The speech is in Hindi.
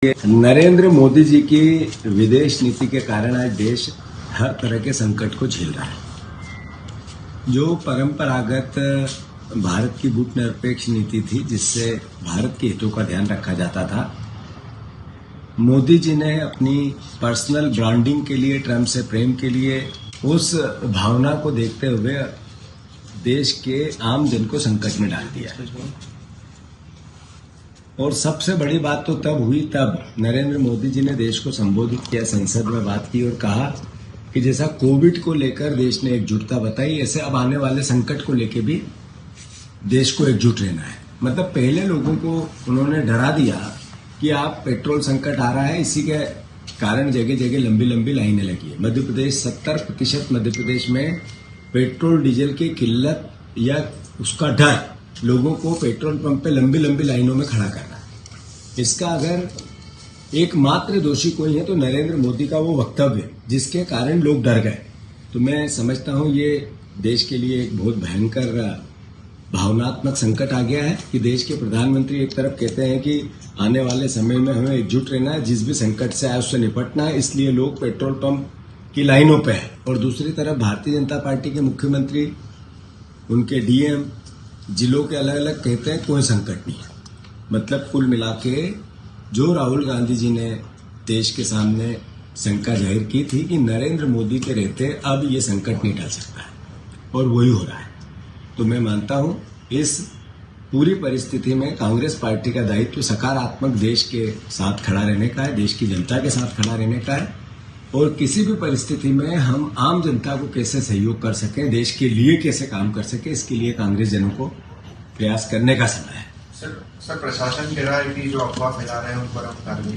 नरेंद्र मोदी जी की विदेश नीति के कारण आज देश हर तरह के संकट को झेल रहा है। जो परंपरागत भारत की गुटनिरपेक्ष नीति थी, जिससे भारत के हितों का ध्यान रखा जाता था, मोदी जी ने अपनी पर्सनल ब्रांडिंग के लिए, ट्रंप से प्रेम के लिए, उस भावना को देखते हुए देश के आम जन को संकट में डाल दिया। और सबसे बड़ी बात तो तब हुई तब नरेंद्र मोदी जी ने देश को संबोधित किया, संसद में बात की और कहा कि जैसा कोविड को लेकर देश ने एकजुटता बताई, ऐसे अब आने वाले संकट को लेकर भी देश को एकजुट रहना है। मतलब पहले लोगों को उन्होंने डरा दिया कि आप पेट्रोल संकट आ रहा है, इसी के कारण जगह जगह लंबी लंबी लाइनें लगी है। मध्य प्रदेश 70% मध्य प्रदेश में पेट्रोल डीजल की किल्लत या उसका डर लोगों को पेट्रोल पंप पे लंबी लंबी लाइनों में खड़ा कर रहा है। इसका अगर एकमात्र दोषी कोई है तो नरेंद्र मोदी का वो वक्तव्य, जिसके कारण लोग डर गए। तो मैं समझता हूं ये देश के लिए एक बहुत भयंकर भावनात्मक संकट आ गया है कि देश के प्रधानमंत्री एक तरफ कहते हैं कि आने वाले समय में हमें एकजुट रहना है, जिस भी संकट से आए उससे निपटना है, इसलिए लोग पेट्रोल पंप की लाइनों पे है। और दूसरी तरफ भारतीय जनता पार्टी के मुख्यमंत्री, उनके डीएम जिलों के अलग अलग कहते हैं कोई संकट नहीं है। मतलब कुल मिला के जो राहुल गांधी जी ने देश के सामने शंका जाहिर की थी कि नरेंद्र मोदी के रहते अब ये संकट नहीं टल सकता है, और वही हो रहा है। तो मैं मानता हूं इस पूरी परिस्थिति में कांग्रेस पार्टी का दायित्व सकारात्मक देश के साथ खड़ा रहने का है, देश की जनता के साथ खड़ा रहने का है, और किसी भी परिस्थिति में हम आम जनता को कैसे सहयोग कर सकें, देश के लिए कैसे काम कर सकें, इसके लिए कांग्रेस जनों को प्रयास करने का समय है। सर प्रशासन कह रहा है कि जो अफवाह फैला रहे हैं उन पर हम कार्रवाई